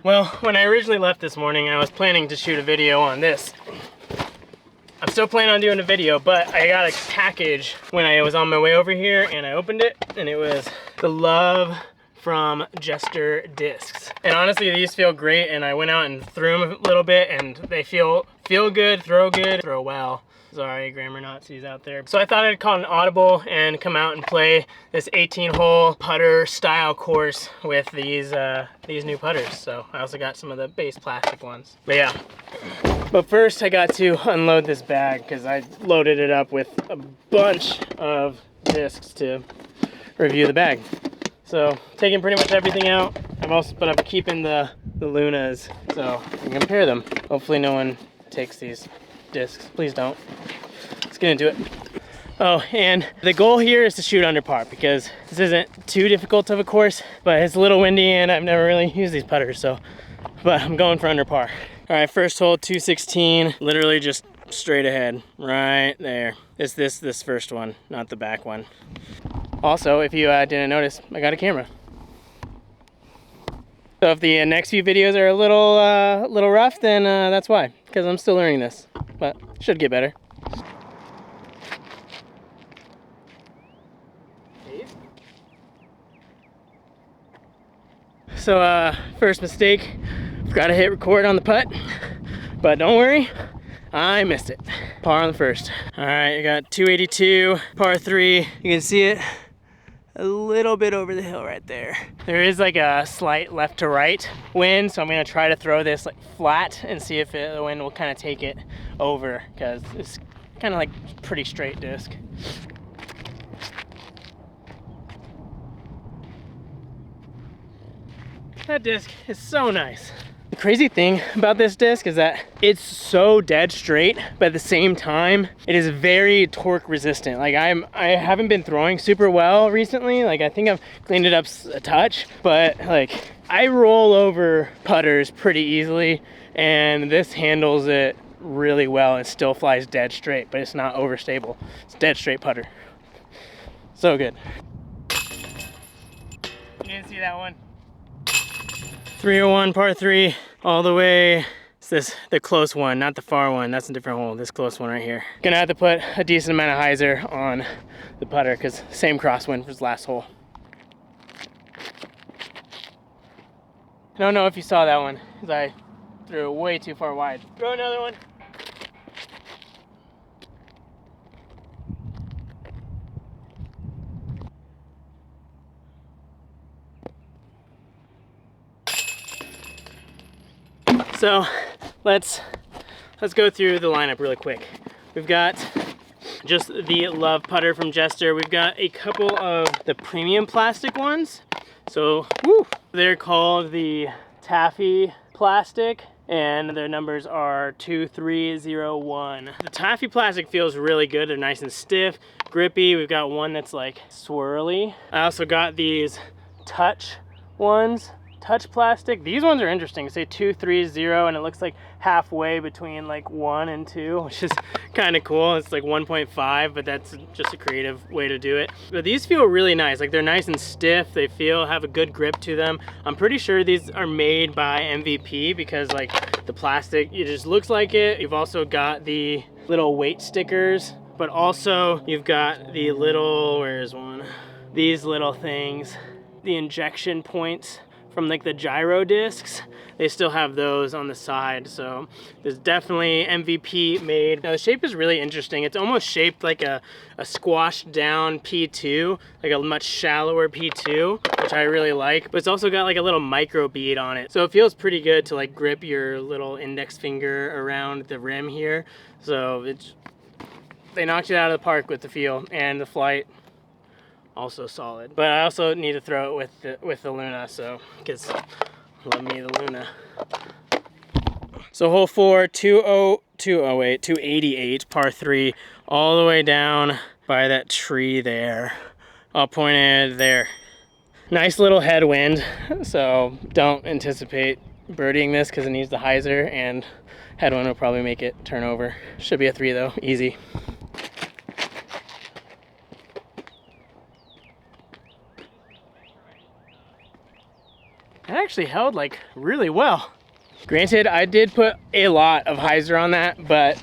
Well, when I originally left this morning, I was planning to shoot a video on this. I'm still planning on doing a video, but I got a package when I was on my way over here and I opened it and it was the Love from Jester discs. And honestly, these feel great, and I went out and threw them a little bit and they feel good, throw well. Sorry, grammar Nazis out there. So I thought I'd call an audible and come out and play this 18-hole putter style course with these new putters. So I also got some of the base plastic ones. But yeah. But first I got to unload this bag because I loaded it up with a bunch of discs to review the bag. So taking pretty much everything out. But I'm keeping the Lunas so I can compare them. Hopefully no one takes these discs. Please don't. Let's get into it. Oh, and the goal here is to shoot under par because this isn't too difficult of a course, but it's a little windy and I've never really used these putters, but I'm going for under par. All right, first hole, 216, literally just straight ahead, right there. It's this first one, not the back one. Also, if you didn't notice, I got a camera. So if the next few videos are a little rough, then that's why, because I'm still learning this, but should get better. So first mistake, forgot to hit record on the putt, but don't worry, I missed it. Par on the first. All right, I got 282, par 3. You can see it a little bit over the hill right there. There is like a slight left to right wind, so I'm gonna try to throw this like flat and see if the wind will kind of take it over, because it's kind of like pretty straight disc. That disc is so nice. The crazy thing about this disc is that it's so dead straight, but at the same time, it is very torque resistant. Like I haven't been throwing super well recently. Like I think I've cleaned it up a touch, but like I roll over putters pretty easily, and this handles it really well. It still flies dead straight, but it's not overstable. It's dead straight putter. So good. You didn't see that one? 301 par 3 all the way. It's the close one, not the far one. That's a different hole. This close one right here. Gonna have to put a decent amount of hyzer on the putter because same crosswind for this last hole. I don't know if you saw that one because I threw it way too far wide. Throw another one. So let's go through the lineup really quick. We've got just the Love putter from Jester. We've got a couple of the premium plastic ones. So they're called the Taffy plastic, and their numbers are 2301. The Taffy plastic feels really good. They're nice and stiff, grippy. We've got one that's like swirly. I also got these touch ones. Touch plastic. These ones are interesting. They say 230, and it looks like halfway between like 1 and 2, which is kind of cool. It's like 1.5, but that's just a creative way to do it. But these feel really nice. Like they're nice and stiff. They have a good grip to them. I'm pretty sure these are made by MVP because like the plastic, it just looks like it. You've also got the little weight stickers, but also you've got the little, where's one? These little things, the injection points from like the gyro discs. They still have those on the side, so there's definitely MVP made. Now the shape is really interesting. It's almost shaped like a squashed down P2, like a much shallower P2, which I really like, but it's also got like a little micro bead on it. So it feels pretty good to like grip your little index finger around the rim here. So they knocked it out of the park with the feel, and the flight also solid. But I also need to throw it with the Luna, so because love me the Luna. So hole 4, 288, par 3, all the way down by that tree there. All pointed there. Nice little headwind, so don't anticipate birdieing this because it needs the hyzer, and headwind will probably make it turn over. Should be a 3 though, easy. It actually held like really well. Granted, I did put a lot of hyzer on that, but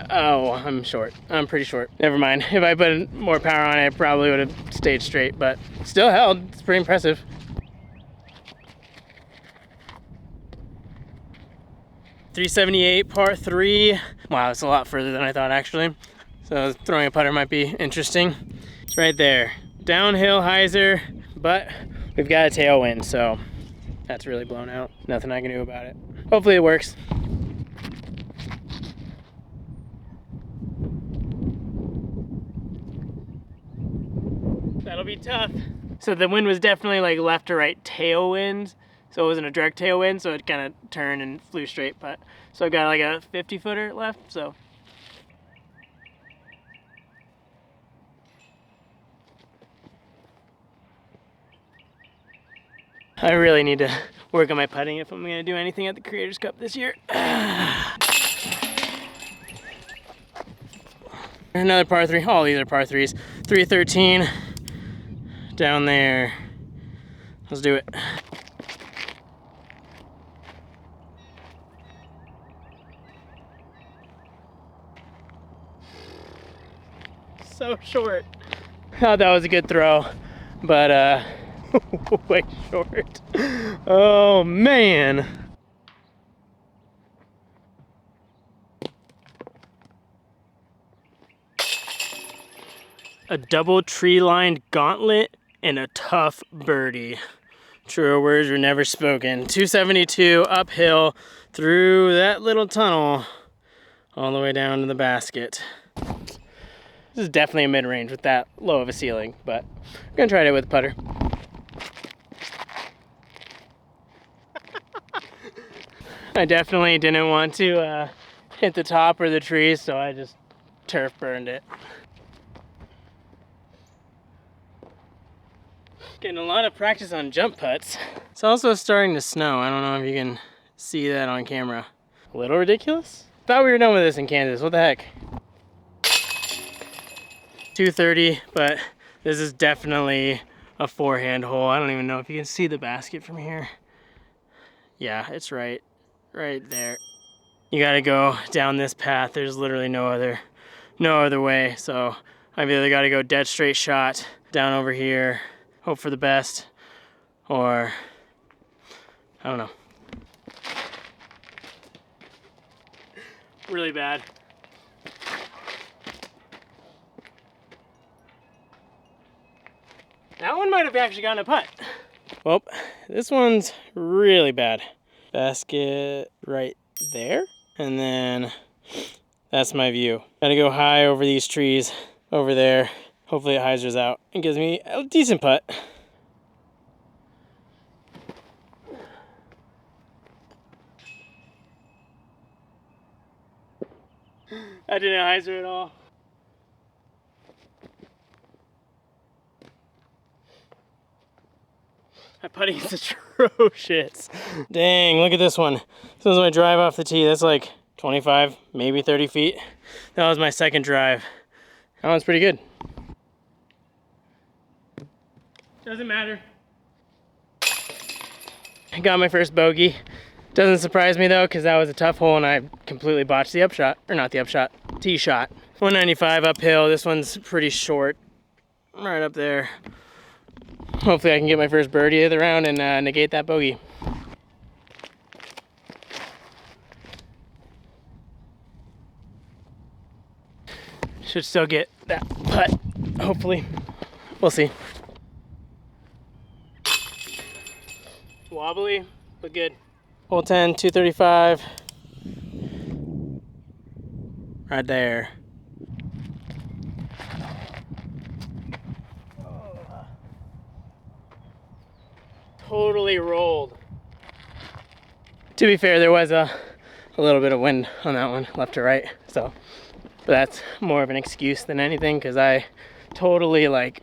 oh, I'm short. I'm pretty short. Never mind. If I put more power on it, it probably would have stayed straight, but still held. It's pretty impressive. .378 par 3. Wow, it's a lot further than I thought actually. So throwing a putter might be interesting. It's right there. Downhill hyzer, but we've got a tailwind, so that's really blown out. Nothing I can do about it. Hopefully it works. That'll be tough. So the wind was definitely like left to right tailwind. So it wasn't a direct tailwind, so it kind of turned and flew straight. But so I got like a 50-footer left, so. I really need to work on my putting if I'm gonna do anything at the Creators Cup this year. Another par 3, all these are par 3s. 313 down there. Let's do it. So short. Thought that was a good throw, but way short. Oh man. A double tree-lined gauntlet and a tough birdie. Truer words were never spoken. 272 uphill through that little tunnel all the way down to the basket. This is definitely a mid-range with that low of a ceiling, but I'm gonna try it with a putter. I definitely didn't want to hit the top or the trees, so I just turf burned it. Getting a lot of practice on jump putts. It's also starting to snow. I don't know if you can see that on camera. A little ridiculous. Thought we were done with this in Kansas. What the heck? 230, but this is definitely a forehand hole. I don't even know if you can see the basket from here. Yeah, it's right there. You gotta go down this path. There's literally no other way. So I've either gotta go dead straight shot down over here, hope for the best, or I don't know. Really bad. That one might have actually gotten a putt. Well, this one's really bad. Basket right there, and then that's my view. Gotta go high over these trees over there. Hopefully it hyzers out and gives me a decent putt. I didn't hyzer at all. My putting is atrocious. Dang, look at this one. This was my drive off the tee. That's like 25, maybe 30 feet. That was my second drive. That one's pretty good. Doesn't matter. I got my first bogey. Doesn't surprise me though, because that was a tough hole and I completely botched the upshot, or not the upshot, tee shot. 195 uphill. This one's pretty short, right up there. Hopefully I can get my first birdie of the round and negate that bogey. Should still get that putt, hopefully. We'll see. Wobbly, but good. Hole 10, 235. Right there. Totally rolled. To be fair, there was a little bit of wind on that one, left to right, so. But that's more of an excuse than anything, because I totally like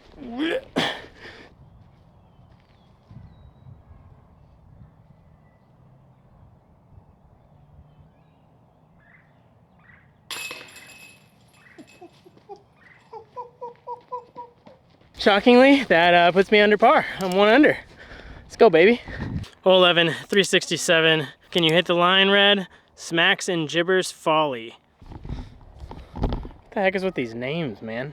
shockingly, that puts me under par. I'm 1 under. Let's go, baby. Hole 11, 367. Can you hit the line, Red? Smacks and Gibbers Folly. What the heck is with these names, man?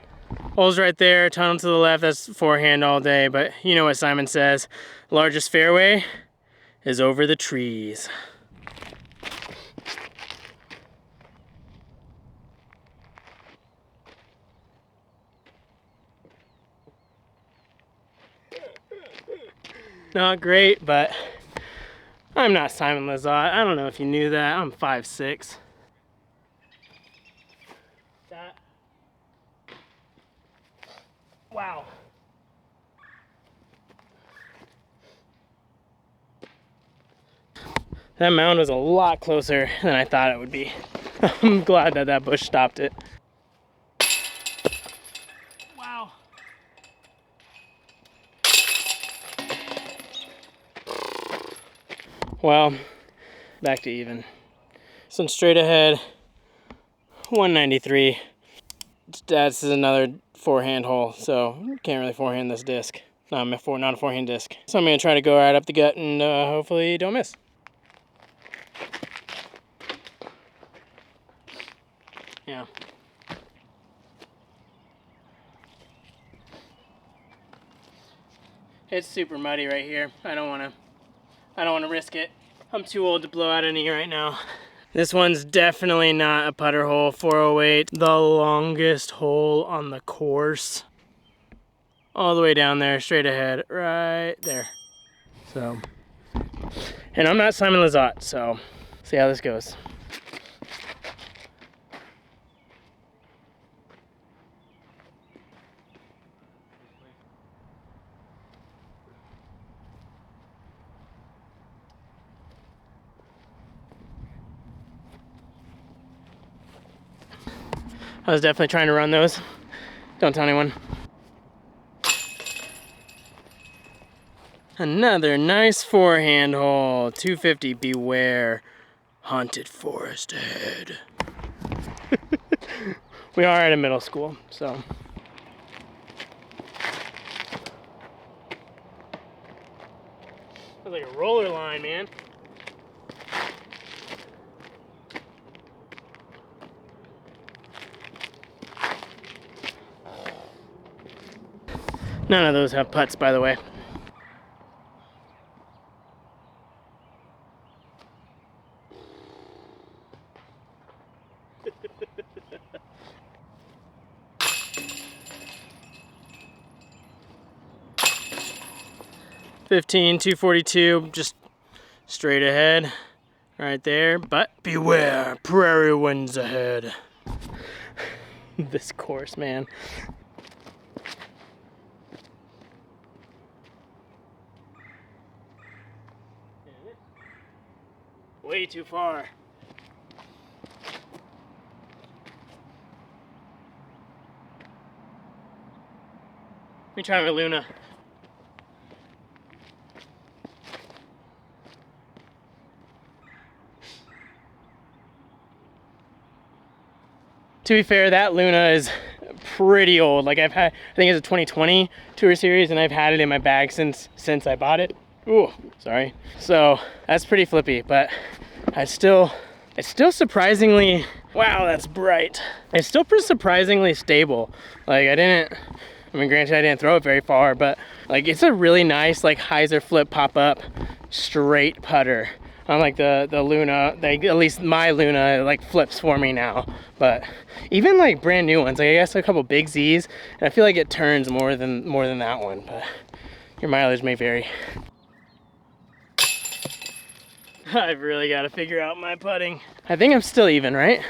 Hole's right there, tunnel to the left, that's forehand all day, but you know what Simon says. Largest fairway is over the trees. Not great, but I'm not Simon Lizotte. I don't know if you knew that. I'm 5'6". That. Wow. That mound was a lot closer than I thought it would be. I'm glad that that bush stopped it. Wow. Well, back to even. So straight ahead, 193. That's another forehand hole, so can't really forehand this disc. Not a forehand disc. So I'm gonna try to go right up the gut and hopefully don't miss. Yeah. It's super muddy right here. I don't wanna risk it. I'm too old to blow out a knee right now. This one's definitely not a putter hole. 408, the longest hole on the course. All the way down there, straight ahead, right there. So, and I'm not Simon Lizotte, so see how this goes. I was definitely trying to run those. Don't tell anyone. Another nice forehand hole. 250, beware. Haunted forest ahead. We are at a middle school, so. That's like a roller line, man. None of those have putts, by the way. $15, 242, just straight ahead, right there. But beware, prairie winds ahead. This course, man. Way too far. Let me try my Luna. To be fair, that Luna is pretty old. Like I think it's a 2020 Tour Series, and I've had it in my bag since I bought it. Ooh, sorry. So that's pretty flippy, but it's still surprisingly, wow, that's bright. It's still pretty surprisingly stable. Like I mean, granted I didn't throw it very far, but like it's a really nice like hyzer flip pop up straight putter. Unlike the Luna, like at least my Luna like flips for me now. But even like brand new ones, like I guess a couple Big Z's, and I feel like it turns more than that one, but your mileage may vary. I've really got to figure out my putting. I think I'm still even, right?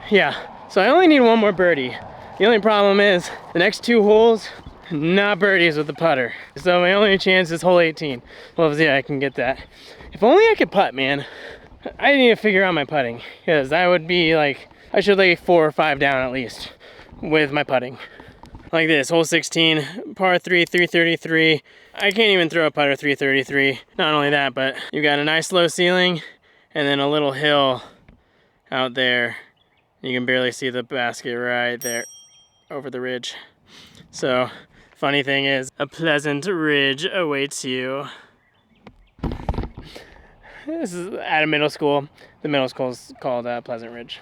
Yeah, so I only need one more birdie. The only problem is the next two holes, not birdies with the putter. So my only chance is hole 18. Well, yeah, I can get that. If only I could putt, man. I need to figure out my putting, because that would be like, I should lay 4 or 5 down at least with my putting. Like this, hole 16, par 3, 333. I can't even throw a putter 333. Not only that, but you've got a nice low ceiling and then a little hill out there. You can barely see the basket right there over the ridge. So, funny thing is, a pleasant ridge awaits you. This is at a middle school. The middle school is called Pleasant Ridge.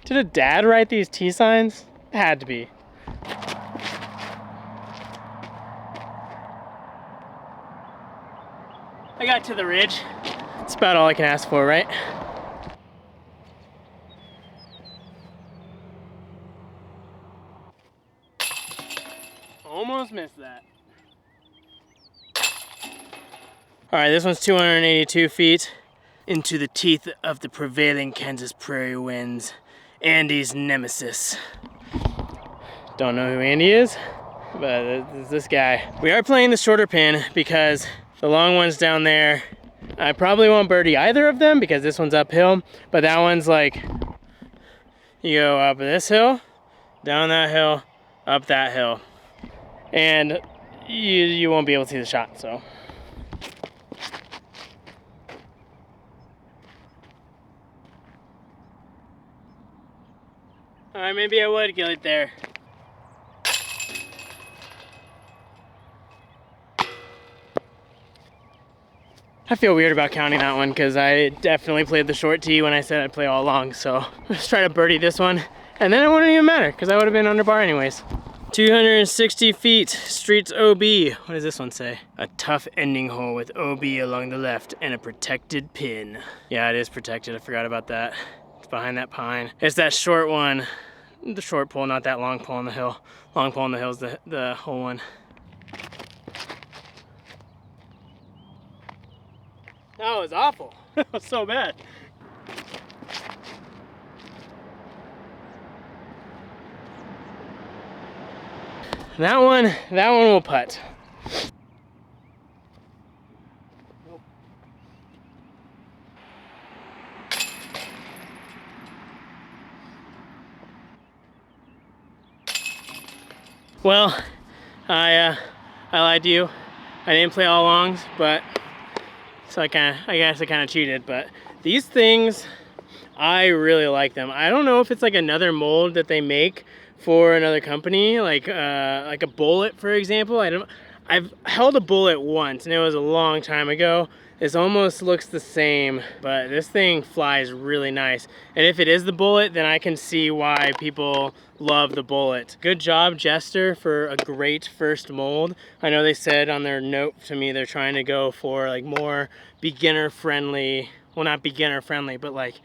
Did a dad write these T signs? It had to be. I got to the ridge. It's about all I can ask for, right? Almost missed that. All right, this one's 282 feet into the teeth of the prevailing Kansas prairie winds. Andy's nemesis. Don't know who Andy is, but it's this guy. We are playing the shorter pin because the long one's down there. I probably won't birdie either of them because this one's uphill, but that one's like, you go up this hill, down that hill, up that hill, and you won't be able to see the shot, so. All right, maybe I would get it there. I feel weird about counting that one because I definitely played the short tee when I said I'd play all along. So let's try to birdie this one. And then it wouldn't even matter because I would have been under par anyways. 260 feet, Streets OB. What does this one say? A tough ending hole with OB along the left and a protected pin. Yeah, it is protected. I forgot about that. It's behind that pine. It's that short one. The short pole, not that long pole on the hill. Long pole on the hill is the whole one. That was awful. That was so bad. That one will putt. Well, I lied to you. I didn't play all longs, but so I guess I kind of cheated. But these things, I really like them. I don't know if it's like another mold that they make for another company, like a bullet, for example. I've held a bullet once, and it was a long time ago. This almost looks the same, but this thing flies really nice. And if it is the bullet, then I can see why people love the bullet. Good job, Jester, for a great first mold. I know they said on their note to me they're trying to go for like more beginner friendly, well, not beginner friendly, but like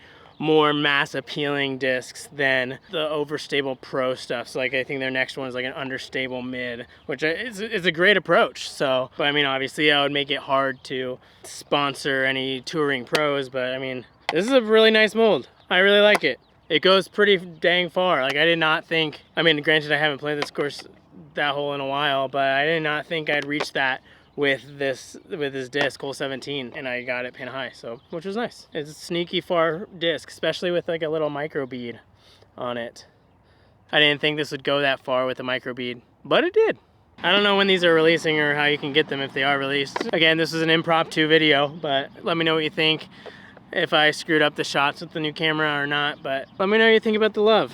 more mass appealing discs than the overstable pro stuff. So like I think their next one is like an understable mid, which is a great approach. So, but I mean, obviously I would make it hard to sponsor any touring pros, but I mean, this is a really nice mold. I really like it. It goes pretty dang far. Like I did not think, I mean, granted I haven't played this course that hole in a while, but I did not think I'd reach that with this disc, hole 17, and I got it pin high, so, which was nice. It's a sneaky far disc, especially with like a little micro bead on it. I didn't think this would go that far with a micro bead, but it did. I don't know when these are releasing or how you can get them if they are released. Again, this is an impromptu video, but let me know what you think, if I screwed up the shots with the new camera or not, but let me know what you think about the Love.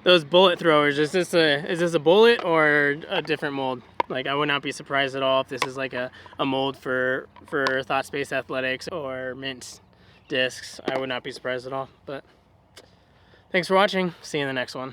Those bullet throwers, is this a bullet or a different mold? Like, I would not be surprised at all if this is like a mold for Thought Space Athletics or Mint discs. I would not be surprised at all, but thanks for watching. See you in the next one.